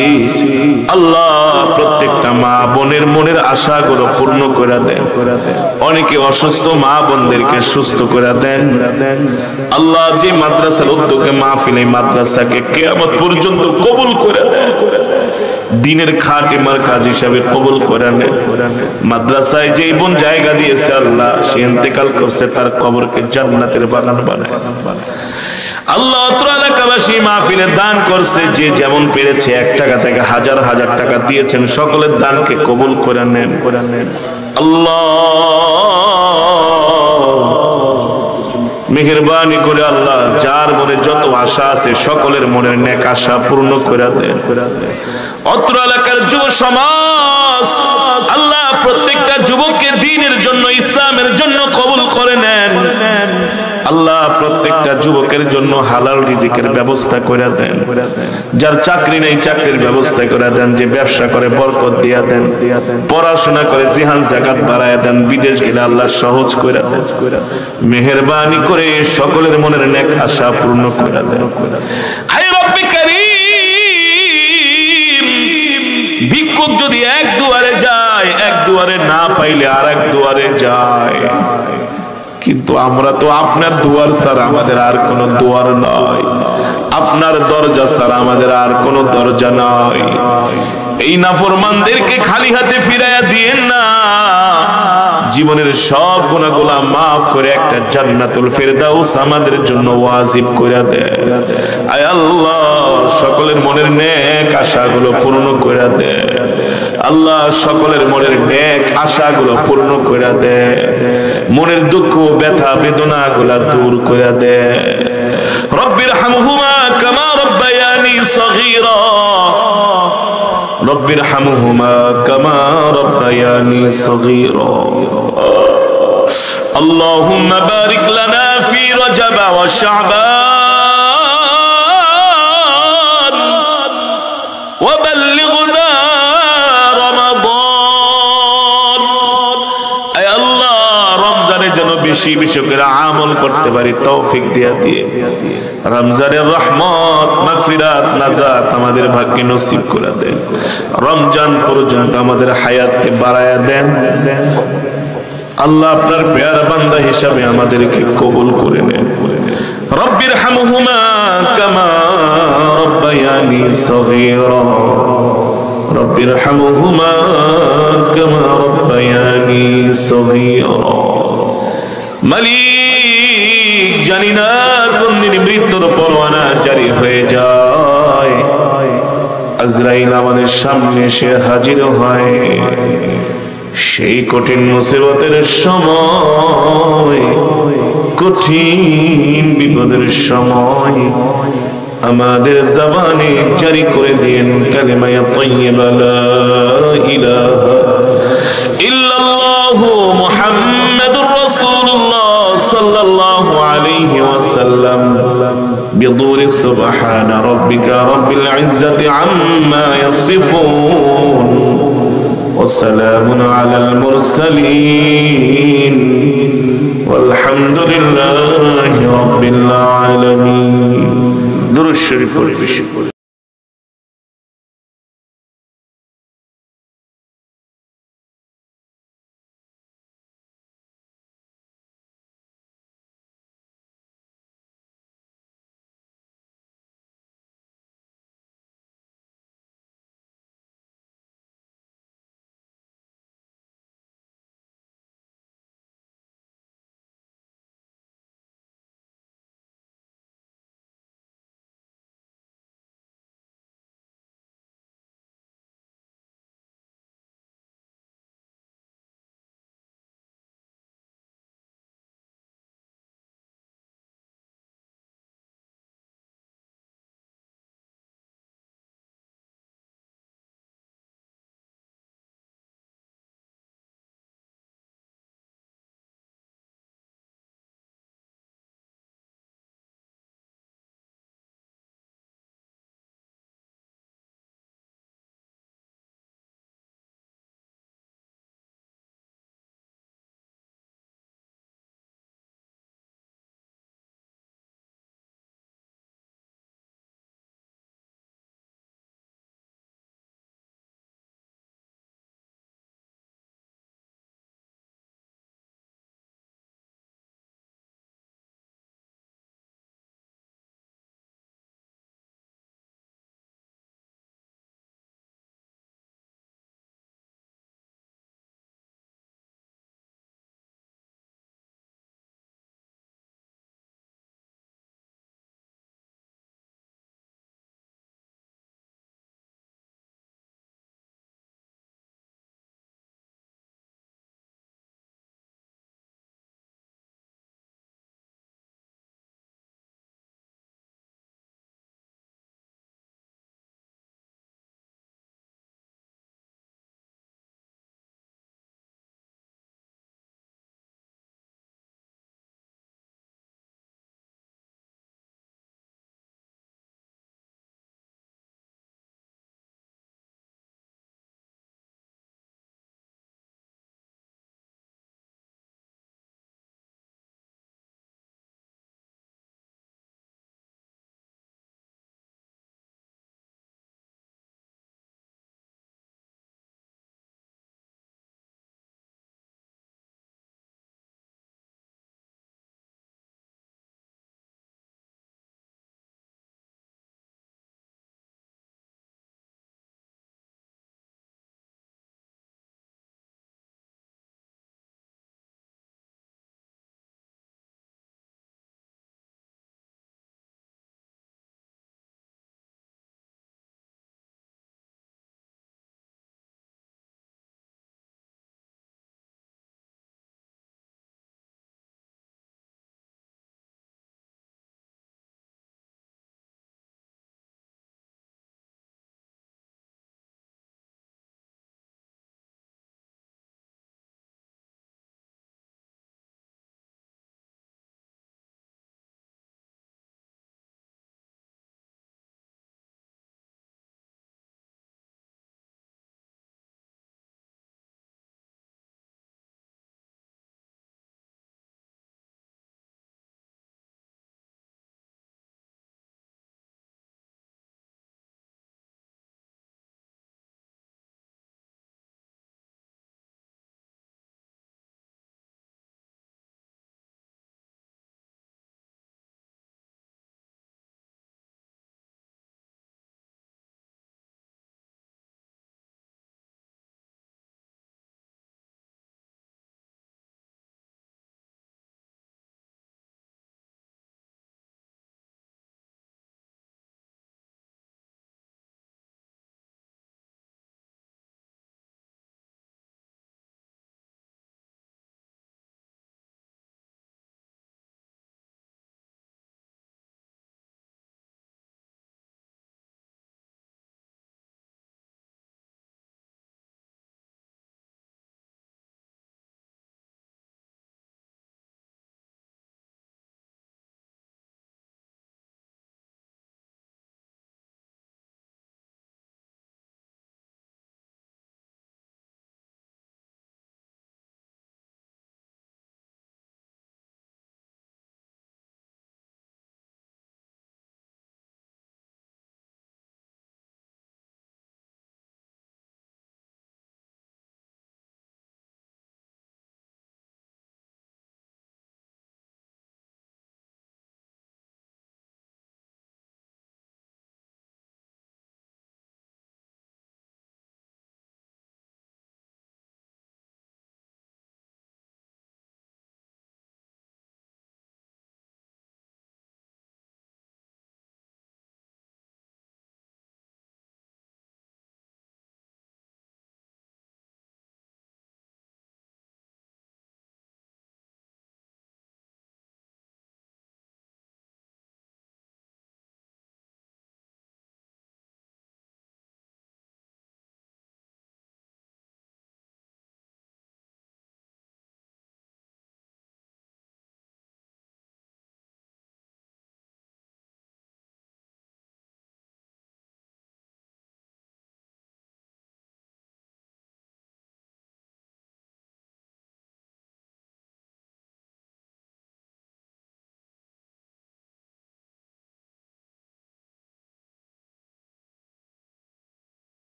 আল্লাহ প্রত্যেকটা মা বোনের মনের আশাগুলো পূর্ণ করে দেন। অনেকে অসুস্থ মা বোনদেরকে সুস্থ করে দেন। আল্লাহ যে মাদ্রাসার উদ্যোগে মাহফিল, এই মাদ্রাসাকে কিয়ামত পর্যন্ত কবুল করে দেন, দিনের খাঁটি মার্কাজ হিসাবে কবুল করে নেন। মাদ্রাসায় যে বোন জায়গা দিয়েছে আল্লাহ, সে ইন্তেকাল করছে, তার কবরকে জান্নাতের বাগান বানায়। আল্লাহ অত্র এলাকাবাসী মাহফিলে দান করছে, যে যেমন পেরেছে 1 টাকা থেকে হাজার হাজার টাকা দিয়েছেন, সকলের দানকে কবুল করে নেন। আল্লাহ মেহেরবানি করে আল্লাহ যার মনে যত আশা আছে সকলের মনের নেক আশা পূর্ণ করে দেন। অত্র এলাকার যুব সমাজ আল্লাহ প্রত্যেকটা যুবককে দ্বীনের জন্য, ইসলামের জন্য কবুল করে নেন। আল্লাহ প্রত্যেকটা যুবকের জন্য হালাল রিজিকের ব্যবস্থা করে দেন। যার চাকরি নেই চাকরির ব্যবস্থা করে দেন। যে ব্যবসা করে বরকত দিয়া দেন। পড়াশোনা করে জিহাদ যাকাত বাড়ায় দেন। বিদেশ গেলে আল্লাহ সহজ করে দেন। মেহেরবানি করে সকলের মনের নেক আশা পূর্ণ করে দেন। হায় রব্বে কারীম, ভিক্ষুক যদি এক দুয়ারে যায়, এক দুয়ারে না পাইলে আরেক দুয়ারে যায়, কিন্তু আমরা তো আপনার দুয়ার ছাড়া আমাদের আর কোনো দুয়ার নয়, আপনার দরজা ছাড়া আমাদের আর কোনো দরজা নয়। এই নাফরমানদেরকে খালি হাতে ফিরাইয়া দিয়েন না, জীবনের সব গুনাহগুলো মাফ করে একটা জান্নাতুল ফেরদাউস আমাদের জন্য ওয়াজিব করে দেন। আয় আল্লাহ সকলের মনের নেক আশাগুলো পূর্ণ করে দেন। আল্লাহ সকলের মনের নেক আশাগুলো পূর্ণ করে দেন। মনের দুঃখ ব্যথা বেদনাগুলো দূর করে দেন। রব্বির হামহুমা কামা রব্বায়ানি সগীরা, রব্বির হামহুমা কামা রব্বায়ানি সগীরা। আল্লাহুম্মা বারিক লানা ফি রজব ওয়া শাবান ওয়া বাল্লিগনা রমাদান। আয় আল্লাহ রমজানে যেন বেশি বেশি করে আমল করতে পারি তৌফিক দিয়া দিয়ে। রমজানের রহমত, মাগফিরাত, নাজাত আমাদের ভাগ্যে নসিব করে দেন। রমজান পর্যন্ত আমাদের হায়াতকে বাড়ায়া দেন। আল্লাহ আপনার পেয়ারা বান্দা হিসাবে আমাদেরকে কবুল করে নেন। রব্বির হামহুমা কামা রব্বায়ানি সগীরা, রব্বির হামহুমা কামা রব্বায়ানি সগীরা। মালিক জানি না কোন দিন মৃত্যুর পরোয়ানা জারি হয়ে যায়, আজরাইল আমাদের সামনে এসে হাজির হয়। সেই কঠিন মুসিবতের সময়, কঠিন বিপদের সময় আমাদের জবানে জারি করে দিন কালিমা তাইয়্যিবা লা ইলাহা ইল্লাল্লাহু মুহাম্মাদুর রাসূলুল্লাহ সাল্লাল্লাহু আলাইহি ওয়াসাল্লাম। বিদুর সুবহান রাব্বিকা রাব্বিল ইজ্জাতি আম্মা ইয়াসিফুন وسلام على المرسلين والحمد لله رب العالمين. درود الشريف